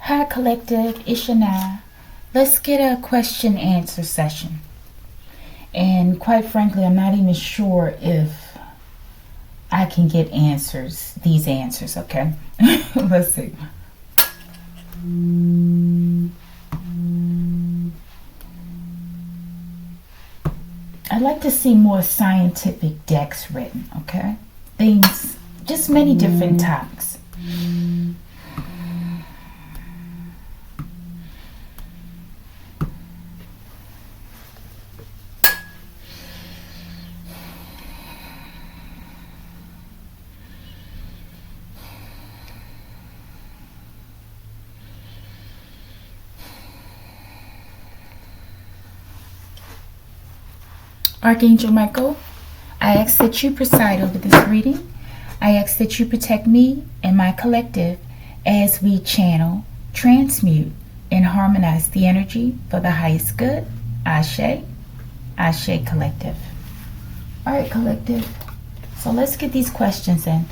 Hi, Collective. It's Shana. Let's get a question answer session. And quite frankly, I'm not even sure if I can get these answers, okay? Let's see. I'd like to see more scientific decks written, okay? Things, just many different topics. Archangel Michael, I ask that you preside over this reading. I ask that you protect me and my collective as we channel, transmute, and harmonize the energy for the highest good. Ashe, Ashe Collective. All right, Collective. So let's get these questions in.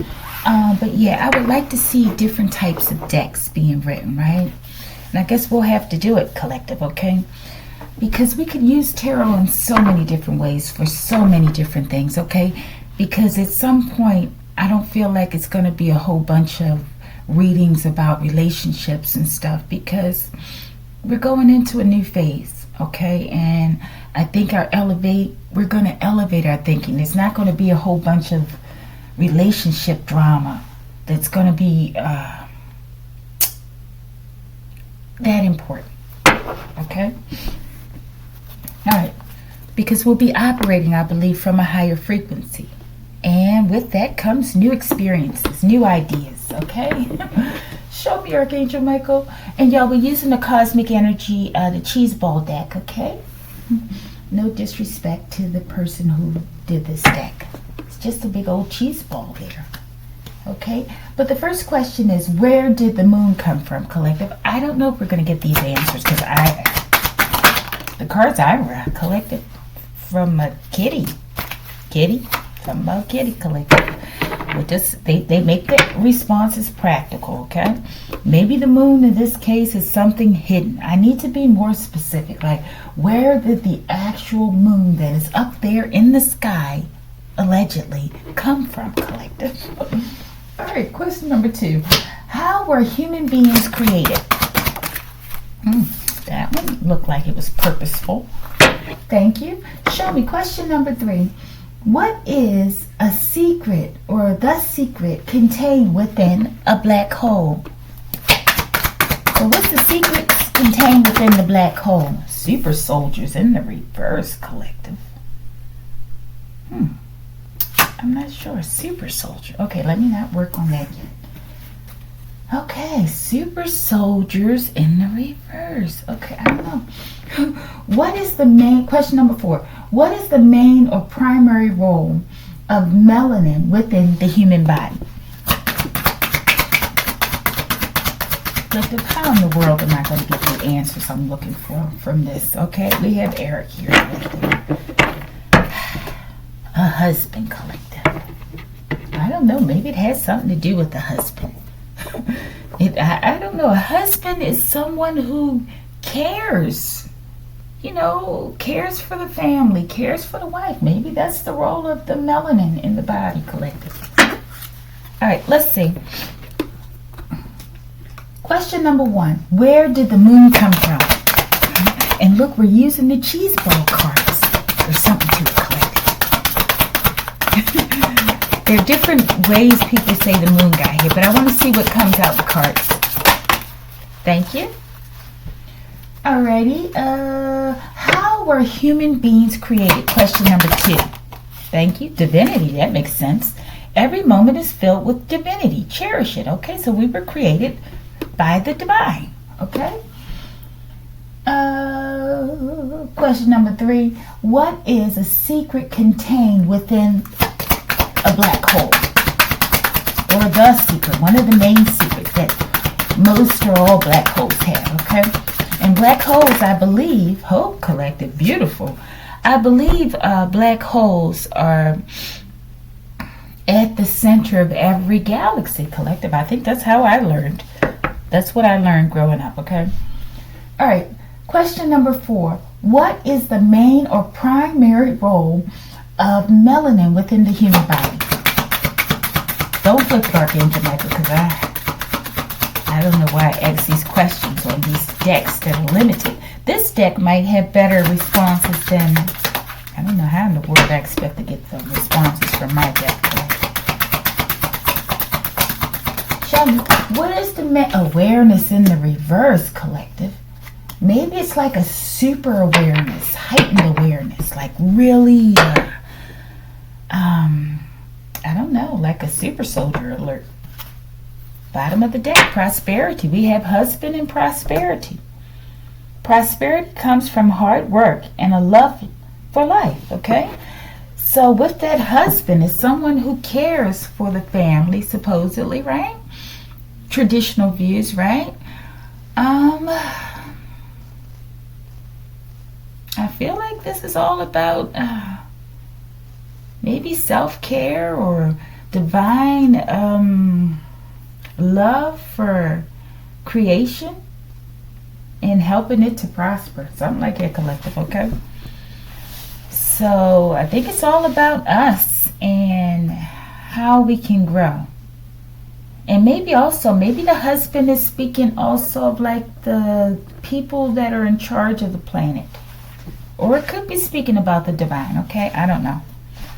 But yeah, I would like to see different types of decks being written, right? And I guess we'll have to do it, Collective, okay? Because we could use tarot in so many different ways for so many different things, okay? Because at some point, I don't feel like it's going to be a whole bunch of readings about relationships and stuff, because we're going into a new phase, okay? And I think we're going to elevate our thinking. It's not going to be a whole bunch of relationship drama that's going to be that important, okay? All right, because we'll be operating, I believe, from a higher frequency. And with that comes new experiences, new ideas, okay? Show me, Archangel Michael. And y'all, we're using the cosmic energy, the cheese ball deck, okay? No disrespect to the person who did this deck. It's just a big old cheese ball there, okay? But the first question is, where did the moon come from, Collective? I don't know if we're going to get these answers, because the cards I collected from a kitty from a kitty collective. They make the responses practical, okay? Maybe the moon in this case is something hidden. I need to be more specific. Like, where did the actual moon that is up there in the sky allegedly come from, Collective? All right, question number 2. How were human beings created? That one looked like it was purposeful. Thank you. Show me. Question number 3. What is a secret or the secret contained within a black hole? So what's the secrets contained within the black hole? Super soldiers in the reverse, Collective. I'm not sure. Super soldier. Okay, let me not work on that yet. Okay, super soldiers in the reverse. Okay, I don't know. What is the main, question number 4. What is the main or primary role of melanin within the human body? Collective, how in the world am I going to get the answers I'm looking for from this? Okay, we have Eric here. A husband, Collective. I don't know, maybe it has something to do with the husband. I don't know. A husband is someone who cares. You know, cares for the family, cares for the wife. Maybe that's the role of the melanin in the body, Collective. All right, let's see. Question number 1. Where did the moon come from? And look, we're using the cheese ball cards. There's something to it, Collective. There are different ways people say the moon got here, but I want to see what comes out the cards. Thank you. Alrighty. How were human beings created? Question number 2. Thank you. Divinity. That makes sense. Every moment is filled with divinity. Cherish it. Okay, so we were created by the divine. Okay. Question number 3. What is a secret contained within a black hole? Or the secret, one of the main secrets that most or all black holes have, okay? And black holes, I believe, Hope Collective, beautiful. I believe black holes are at the center of every galaxy, Collective. I think that's how I learned. That's what I learned growing up, okay? All right, question number 4. What is the main or primary role of melanin within the human body? Don't flip Archangel Michael, because I don't know why I ask these questions on these decks that are limited. This deck might have better responses than, I don't know how in the world I expect to get the responses from my deck. Show me, what is the awareness in the reverse, collective? Maybe it's like a super awareness, heightened awareness, like really, I don't know, like a super soldier alert. Bottom of the deck, prosperity. We have husband and prosperity. Prosperity comes from hard work and a love for life, okay? So with that husband is someone who cares for the family, supposedly, right? Traditional views, right? I feel like this is all about maybe self-care or divine love for creation and helping it to prosper. Something like that, collective, okay? So I think it's all about us and how we can grow. And maybe the husband is speaking also of like the people that are in charge of the planet. Or it could be speaking about the divine, okay? I don't know.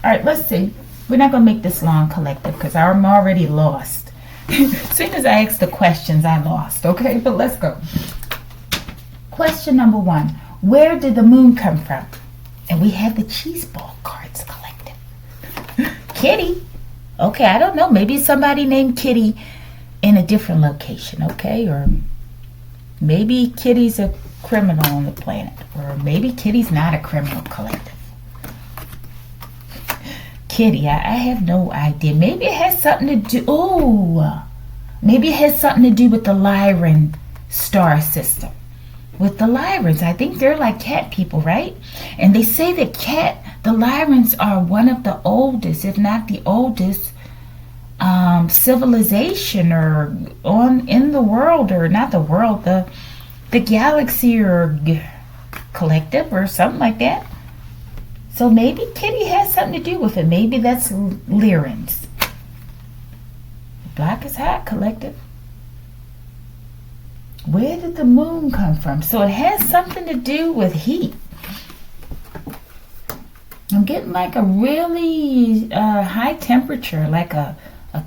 All right, let's see. We're not going to make this long, collective, because I'm already lost. As soon as I asked the questions, I lost, okay? But let's go. Question number 1. Where did the moon come from? And we have the cheese ball cards, collective. Kitty. Okay, I don't know. Maybe somebody named Kitty in a different location, okay? Or maybe Kitty's a criminal on the planet. Or maybe Kitty's not a criminal, collective. Kitty, I have no idea. Maybe it has something to do... maybe it has something to do with the Lyran star system. With the Lyrans, I think they're like cat people, right? And they say that the Lyrans are one of the oldest, if not the oldest, civilization or in the world, or not the world, the galaxy or collective or something like that. So maybe Kitty has something to do with it. Maybe that's Lyrans. Black is hot, collective. Where did the moon come from? So it has something to do with heat. I'm getting like a really high temperature, like a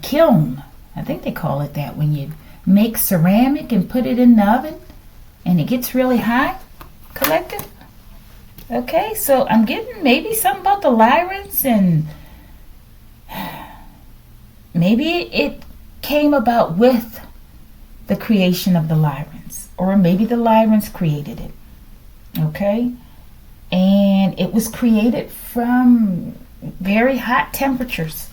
kiln. I think they call it that when you make ceramic and put it in the oven and it gets really hot, collective. Okay, so I'm getting maybe something about the Lyrans, and maybe it came about with the creation of the Lyrans, or maybe the Lyrans created it. Okay, and it was created from very hot temperatures.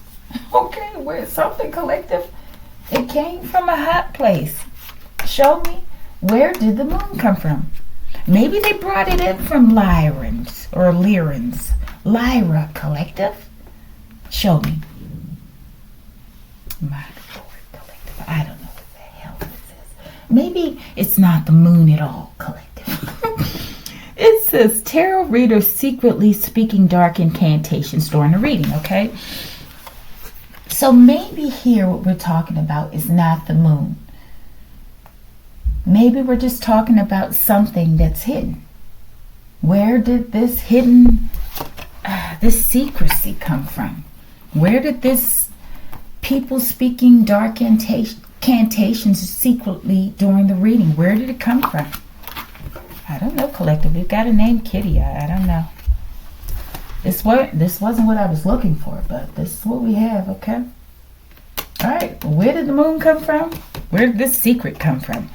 Okay, where something, collective, it came from a hot place. Show me, where did the moon come from? Maybe they brought it in from Lyrans or Lyrans. Lyra, collective. Show me. My Lord, collective. I don't know what the hell this is. Maybe it's not the moon at all, collective. It says tarot reader secretly speaking dark incantations during the reading, okay? So maybe here what we're talking about is not the moon. Maybe we're just talking about something that's hidden. Where did this hidden, this secrecy come from? Where did this people speaking dark incantations secretly during the reading, where did it come from? I don't know, collective. We've got a name, Kitty. I don't know. This wasn't what I was looking for, but this is what we have, okay? All right, where did the moon come from? Where did this secret come from?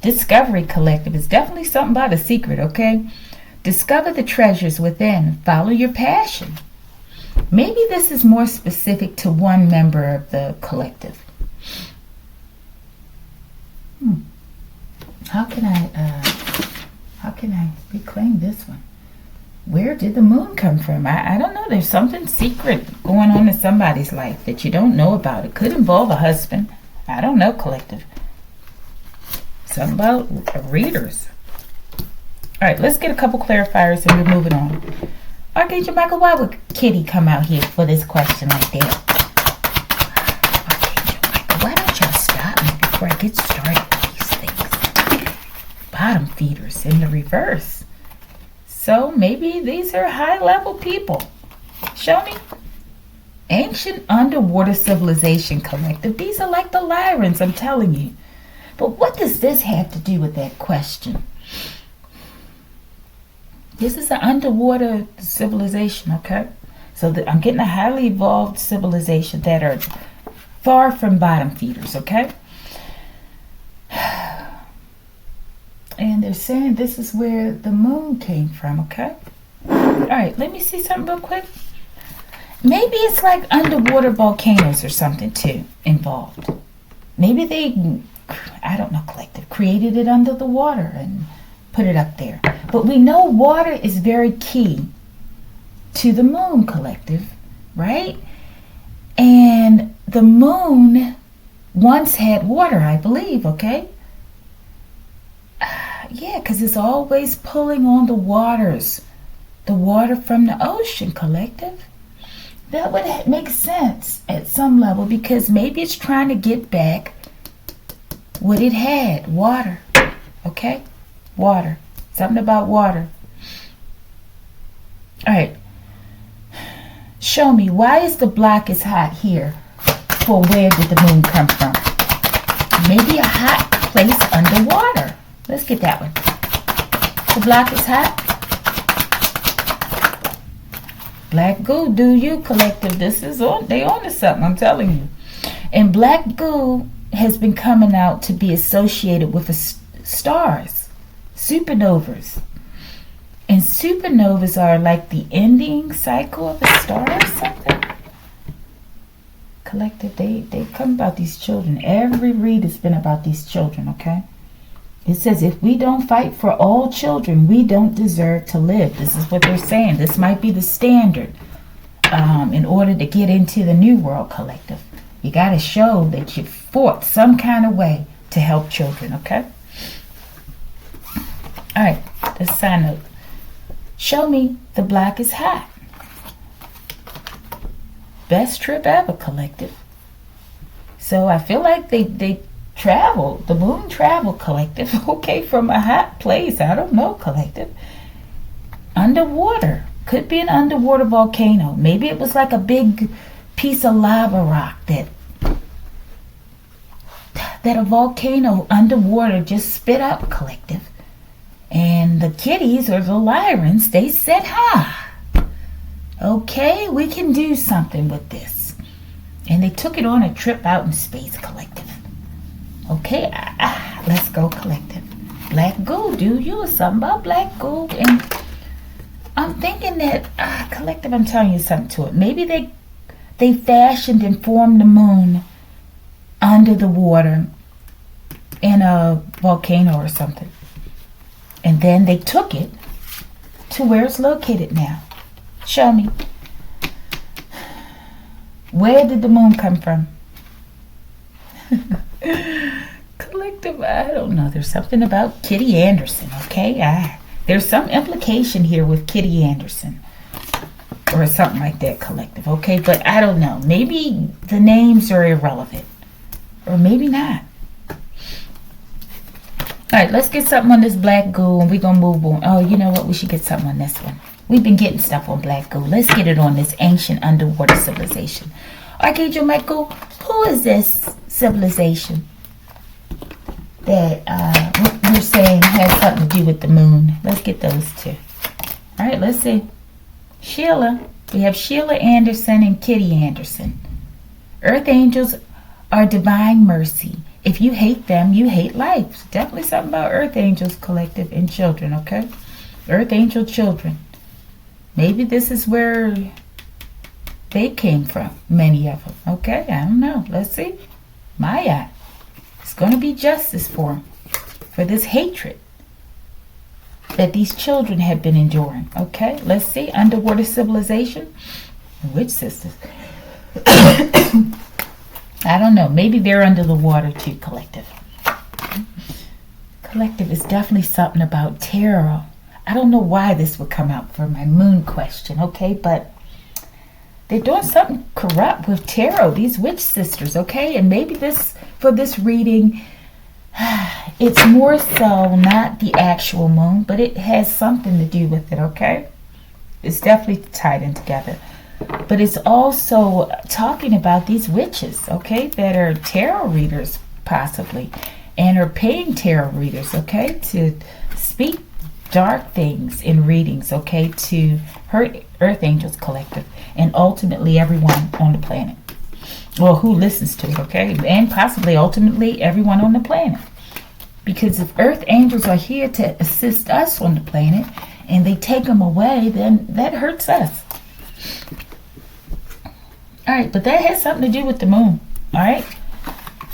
Discovery, collective. It's definitely something about a secret, okay? Discover the treasures within. Follow your passion. Maybe this is more specific to one member of the collective. How can I reclaim this one? Where did the moon come from? I don't know. There's something secret going on in somebody's life that you don't know about. It could involve a husband. I don't know, collective. Something about readers. All right, let's get a couple clarifiers and we're moving on. Archangel Michael, why would Kitty come out here for this question like that? Archangel Michael, why don't y'all stop me before I get started with these things? Bottom feeders in the reverse. So maybe these are high-level people. Show me. Ancient underwater civilization collective. These are like the Lyrans, I'm telling you. But what does this have to do with that question? This is an underwater civilization, okay? So I'm getting a highly evolved civilization that are far from bottom feeders, okay? And they're saying this is where the moon came from, okay? All right, let me see something real quick. Maybe it's like underwater volcanoes or something too involved. Maybe they, I don't know, collective, created it under the water and put it up there. But we know water is very key to the moon collective, right? And the moon once had water, I believe, okay? Yeah, because it's always pulling on the waters, the water from the ocean collective. That would make sense at some level because maybe it's trying to get back what it had, water, okay? Water, something about water. All right, show me, why is the block is hot here? For where did the moon come from? Maybe a hot place underwater. Let's get that one. The block is hot. Black goo, do you collective? This is on. They on to something. I'm telling you. And black goo has been coming out to be associated with the stars, supernovas, and supernovas are like the ending cycle of a star or something. Collective, they come about these children. Every read has been about these children. Okay. It says, if we don't fight for all children, we don't deserve to live. This is what they're saying. This might be the standard in order to get into the New World Collective. You got to show that you fought some kind of way to help children, okay? All right, let's sign up. Show me the block is hot. Best trip ever, collective. So I feel like they travel, the moon travel collective, okay, from a hot place, I don't know, collective, underwater, could be an underwater volcano, maybe it was like a big piece of lava rock that a volcano underwater just spit up, collective, and the kitties or the Lyrans, they said, okay, we can do something with this, and they took it on a trip out in space, collective. Okay, let's go, collective. Black goo, do you? Something about black goo. And I'm thinking that, collective, I'm telling you something to it. Maybe they fashioned and formed the moon under the water in a volcano or something. And then they took it to where it's located now. Show me. Where did the moon come from? Collective, I don't know. There's something about Kitty Anderson, okay? There's some implication here with Kitty Anderson or something like that, collective, okay? But I don't know. Maybe the names are irrelevant or maybe not. All right, let's get something on this black goo and we're going to move on. Oh, you know what? We should get something on this one. We've been getting stuff on black goo. Let's get it on this ancient underwater civilization. Archangel Michael, who is this civilization that we're saying has something to do with the moon? Let's get those two. All right, let's see. Sheila. We have Sheila Anderson and Kitty Anderson. Earth angels are divine mercy. If you hate them, you hate life. Definitely something about Earth angels collective and children, okay? Earth angel children. Maybe this is where they came from, many of them. Okay, I don't know. Let's see. Maya. It's going to be justice for them, for this hatred that these children have been enduring. Okay, let's see. Underwater civilization. Witch sisters. I don't know. Maybe they're under the water too, collective. Collective is definitely something about tarot. I don't know why this would come out for my moon question, okay? But they're doing something corrupt with tarot, these witch sisters, okay? And maybe for this reading, it's more so not the actual moon, but it has something to do with it, okay? It's definitely tied in together. But it's also talking about these witches, okay, that are tarot readers, possibly, and are paying tarot readers, okay, to speak dark things in readings, okay, to hurt Earth Angels Collective and ultimately everyone on the planet. Well, who listens to it, okay, and possibly ultimately everyone on the planet. Because if Earth Angels are here to assist us on the planet and they take them away, then that hurts us. All right, but that has something to do with the moon, all right?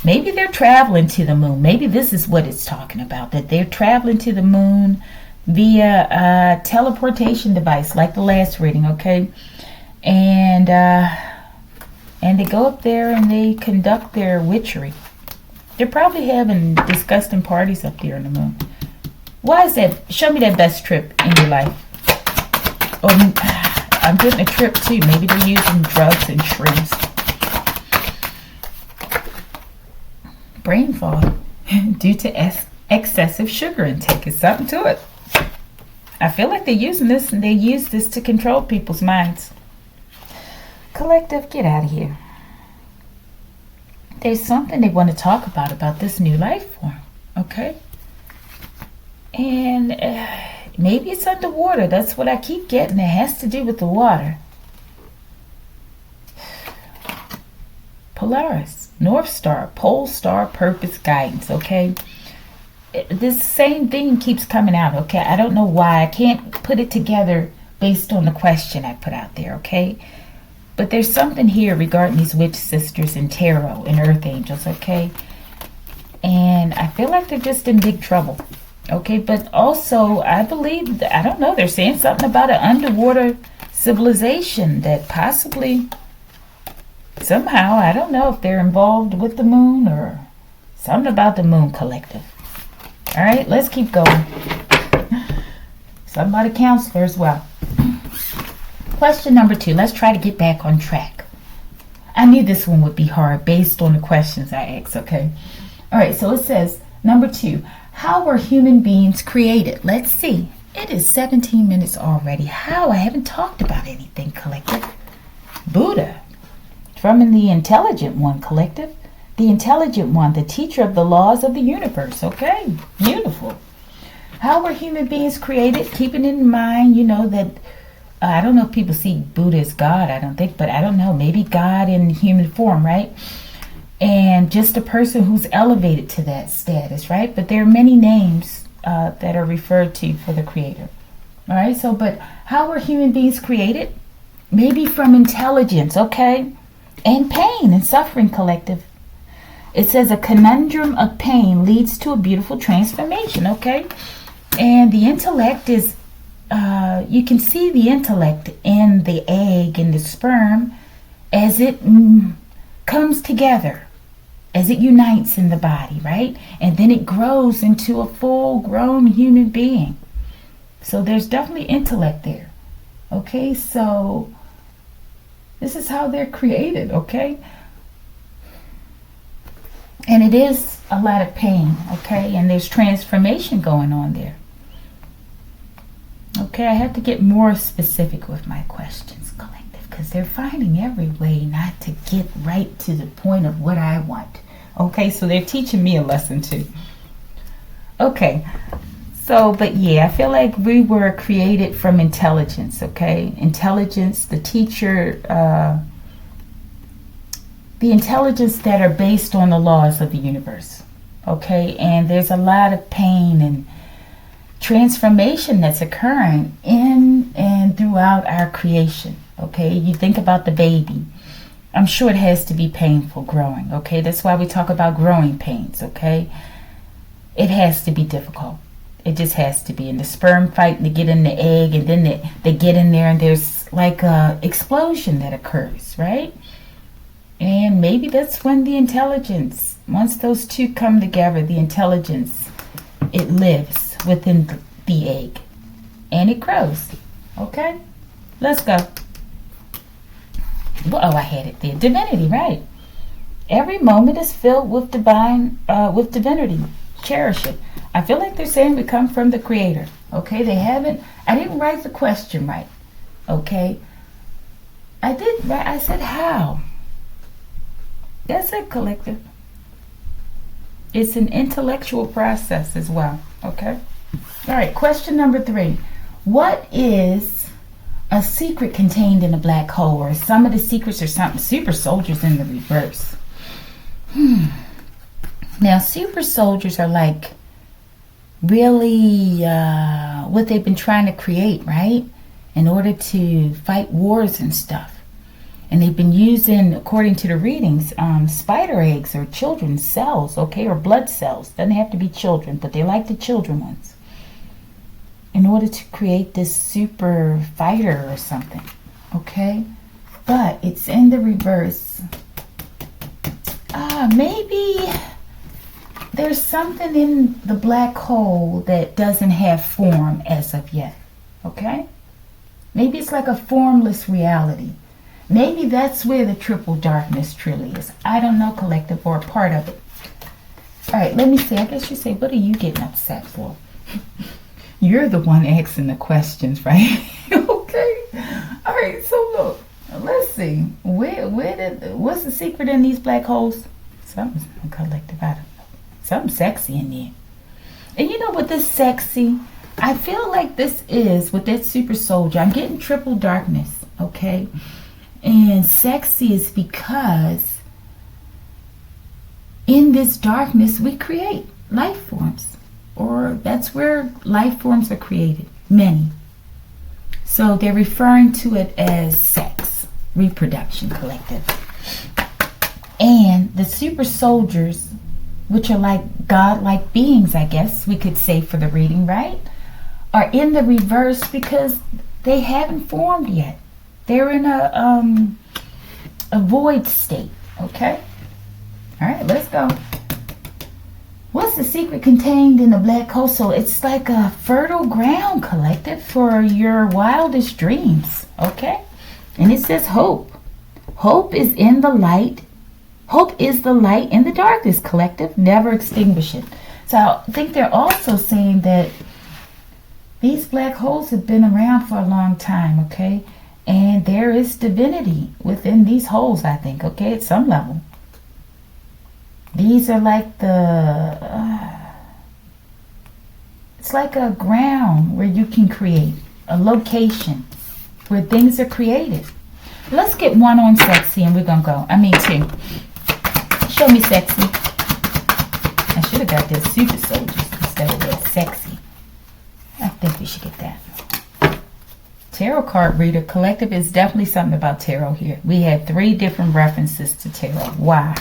Maybe they're traveling to the moon. Maybe this is what it's talking about, that they're traveling to the moon via a teleportation device, like the last reading, okay? And they go up there and they conduct their witchery. They're probably having disgusting parties up there in the moon. Why is that? Show me that best trip in your life. Oh, I'm getting a trip too. Maybe they're using drugs and shrooms. Brain fog due to excessive sugar intake. Is something to it. I feel like they're using this, and they use this to control people's minds. Collective, get out of here. There's something they want to talk about this new life form, okay? And maybe it's underwater. That's what I keep getting. It has to do with the water. Polaris, North Star, Pole Star, Purpose, Guidance, okay? This same thing keeps coming out, okay? I don't know why. I can't put it together based on the question I put out there, okay? But there's something here regarding these witch sisters and tarot and Earth Angels, okay? And I feel like they're just in big trouble, okay? But also, I believe, I don't know, they're saying something about an underwater civilization that possibly, somehow, I don't know if they're involved with the moon or something about the Moon Collective. All right, let's keep going. Something about a counselor as well. Question number 2. Let's try to get back on track. I knew this one would be hard based on the questions I asked, okay? All right, so it says, number 2, how were human beings created? Let's see. It is 17 minutes already. How? I haven't talked about anything, Collective. Buddha. From the Intelligent One, Collective. The Intelligent One, the teacher of the laws of the universe, okay? Beautiful. How were human beings created? Keeping in mind, you know, that I don't know if people see Buddha as God, I don't think, but I don't know. Maybe God in human form, right? And just a person who's elevated to that status, right? But there are many names that are referred to for the Creator. All right, so, but how were human beings created? Maybe from intelligence, okay? And pain and suffering, Collective. It says a conundrum of pain leads to a beautiful transformation, okay? And the intellect is, you can see the intellect in the egg and the sperm as it comes together, as it unites in the body, right? And then it grows into a full-grown human being. So there's definitely intellect there, okay? So this is how they're created, okay? And it is a lot of pain, okay? And there's transformation going on there. Okay, I have to get more specific with my questions, Collective, because they're finding every way not to get right to the point of what I want. Okay, so they're teaching me a lesson too. Okay, so, but yeah, I feel like we were created from intelligence, okay? Intelligence, the teacher, the intelligence that are based on the laws of the universe, okay? And there's a lot of pain and transformation that's occurring in and throughout our creation, okay? You think about the baby. I'm sure it has to be painful growing, okay? That's why we talk about growing pains, okay? It has to be difficult. It just has to be. And the sperm fighting to get in the egg, and then they get in there, and there's like a explosion that occurs, right? And maybe that's when the intelligence, once those two come together, the intelligence, it it lives within the egg. And it grows. Okay? Let's go. Oh, I had it there. Divinity, right. Every moment is filled with with divinity. Cherish it. I feel like they're saying we come from the Creator. Okay? I didn't write the question right. Okay? I said how. That's it, collective. It's an intellectual process as well. Okay? All right, question number 3. What is a secret contained in a black hole? Or some of the secrets or something? Super soldiers in the reverse. Now, super soldiers are like really what they've been trying to create, right? In order to fight wars and stuff. And they've been using, according to the readings, spider eggs or children's cells, okay, or blood cells. Doesn't have to be children, but they like the children ones. In order to create this super fighter or something, okay? But it's in the reverse. Maybe there's something in the black hole that doesn't have form as of yet, okay? Maybe it's like a formless reality. Maybe that's where the triple darkness truly is. I don't know, collective, or a part of it. All right, let me see. I guess you say, what are you getting upset for? You're the one asking the questions, right? Okay. All right, so look. Let's see. What's the secret in these black holes? Something's collective. I don't know. Something sexy in there. And you know what this sexy? I feel like this is, with that super soldier, I'm getting triple darkness, okay? And sexy is because in this darkness we create life forms, or that's where life forms are created, many. So they're referring to it as sex, reproduction, collective. And the super soldiers, which are like godlike beings, I guess we could say for the reading, right, are in the reverse because they haven't formed yet. They're in a void state, okay? All right, let's go. What's the secret contained in the black hole? So it's like a fertile ground, collective, for your wildest dreams, okay? And it says hope. Hope is in the light. Hope is the light in the darkness, collective. Never extinguish it. So I think they're also saying that these black holes have been around for a long time, okay? And there is divinity within these holes, I think, okay, at some level. These are like it's like a ground where you can create, a location where things are created. Let's get one on sexy and we're going to go. I mean, 2. Show me sexy. I should have got this super soldiers instead of that sexy. I think we should get that. Tarot card reader collective is definitely something about tarot here. We had 3 different references to tarot. Why?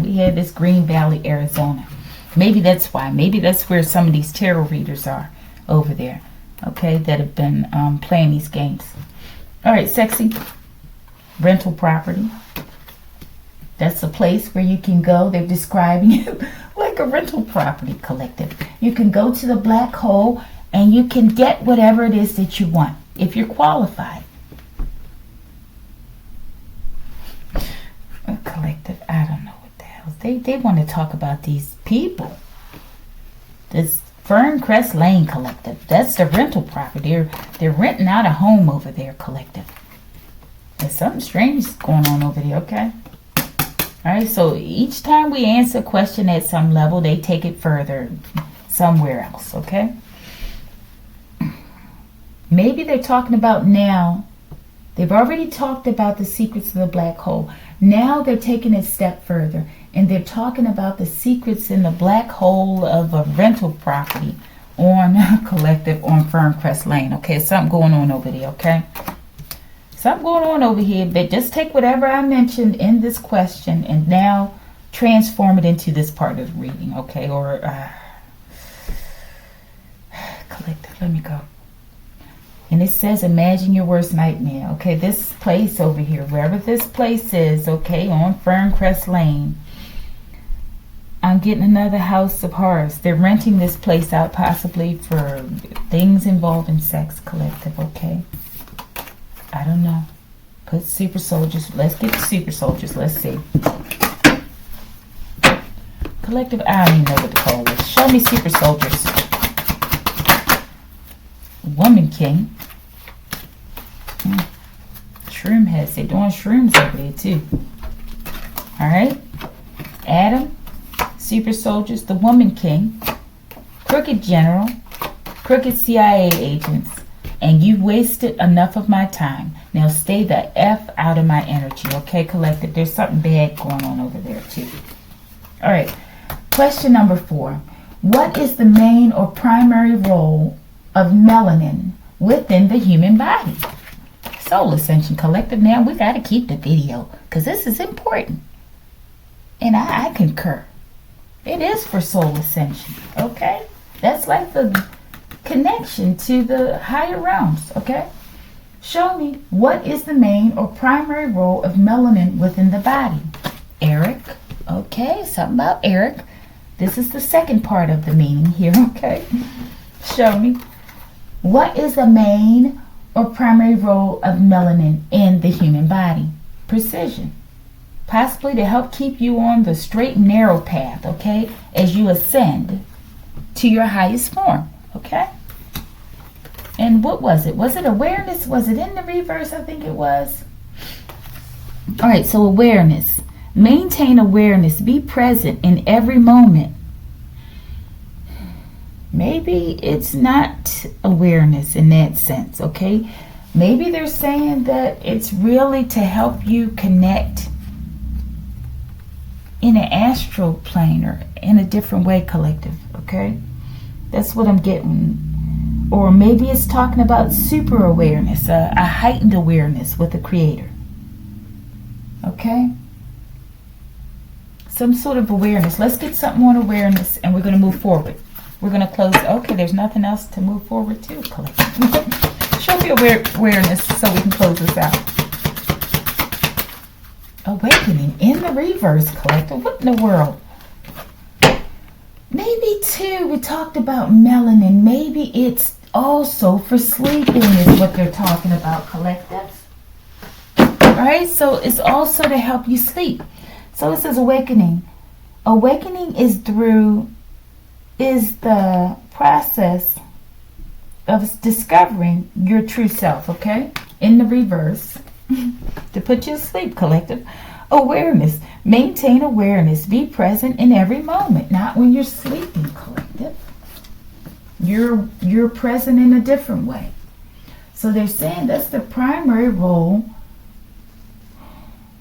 We had this Green Valley, Arizona. Maybe that's why. Maybe that's where some of these tarot readers are over there. Okay, that have been playing these games. All right, sexy. Rental property. That's a place where you can go. They're describing it like a rental property, collective. You can go to the black hole and you can get whatever it is that you want if you're qualified. A collective, I don't know what the hell. They want to talk about these people. This Ferncrest Lane collective. That's the rental property. They're renting out a home over there, collective. There's something strange going on over there, okay? Alright, so each time we answer a question at some level, they take it further somewhere else, okay? Maybe they're talking about now. They've already talked about the secrets of the black hole. Now they're taking it a step further. And they're talking about the secrets in the black hole of a rental property on collective on Ferncrest Lane. Okay, something going on over there, okay? Something going on over here. But just take whatever I mentioned in this question and now transform it into this part of the reading, okay? Or collective, let me go. And it says, imagine your worst nightmare. Okay, this place over here, wherever this place is, okay, on Ferncrest Lane, I'm getting another House of Horrors. They're renting this place out possibly for things involving sex, collective, okay? I don't know. Put super soldiers. Let's get the super soldiers. Let's see. Collective, I don't even know what to call this. Show me super soldiers. Woman King. Shroom heads. They're doing shrooms over there too. Alright. Adam. Super soldiers. The Woman King. Crooked General. Crooked CIA agents. And you wasted enough of my time. Now stay the F out of my energy. Okay, collective? There's something bad going on over there too. Alright. Question number 4. What is the main or primary role of melanin within the human body? Soul Ascension Collective. Now we got to keep the video because this is important. And I concur. It is for soul ascension. Okay? That's like the connection to the higher realms. Okay? Show me what is the main or primary role of melanin within the body. Eric. Okay, something about Eric. This is the second part of the meaning here. Okay? Show me. What is the main or primary role of melanin in the human body? Precision. Possibly to help keep you on the straight and narrow path, okay, as you ascend to your highest form, okay? And what was it? Was it awareness? Was it in the reverse? I think it was. All right, so awareness. Maintain awareness. Be present in every moment. Maybe it's not awareness in that sense, okay? Maybe they're saying that it's really to help you connect in an astral plane or in a different way, collective, okay? That's what I'm getting. Or maybe it's talking about super awareness, a heightened awareness with the Creator, okay? Some sort of awareness. Let's get something on awareness and we're going to move forward. We're going to close. Okay, there's nothing else to move forward to, collective. Show me awareness so we can close this out. Awakening in the reverse, collective. What in the world? Maybe too, we talked about melanin. Maybe it's also for sleeping is what they're talking about, collective. Alright, so it's also to help you sleep. So it says awakening. Awakening is the process of discovering your true self, okay? In the reverse. To put you to sleep, collective. Awareness. Maintain awareness. Be present in every moment. Not when you're sleeping, collective. You're present in a different way. So they're saying that's the primary role.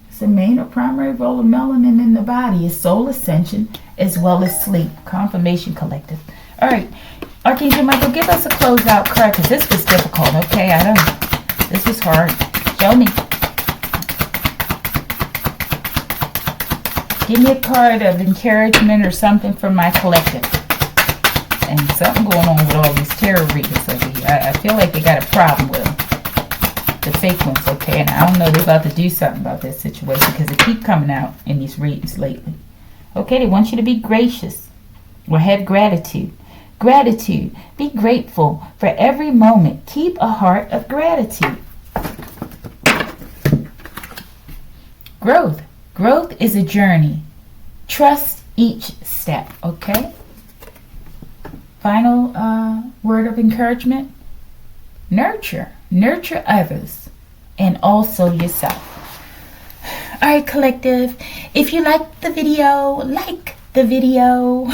It's the main or primary role of melanin in the body is soul ascension as well as sleep. Confirmation, collective. All right. Archangel Michael, give us a closeout card because this was difficult. Okay, I don't know. This was hard. Show me. Give me a card of encouragement or something from my collective. And something going on with all these tarot readers over here. I feel like they got a problem with them. The fake ones, okay? And I don't know, they're about to do something about this situation because they keep coming out in these readings lately. Okay, they want you to be gracious or have gratitude. Gratitude. Be grateful for every moment. Keep a heart of gratitude. Growth. Growth is a journey. Trust each step, okay? Final word of encouragement. Nurture. Nurture others and also yourself. All right, collective. If you like the video, like the video.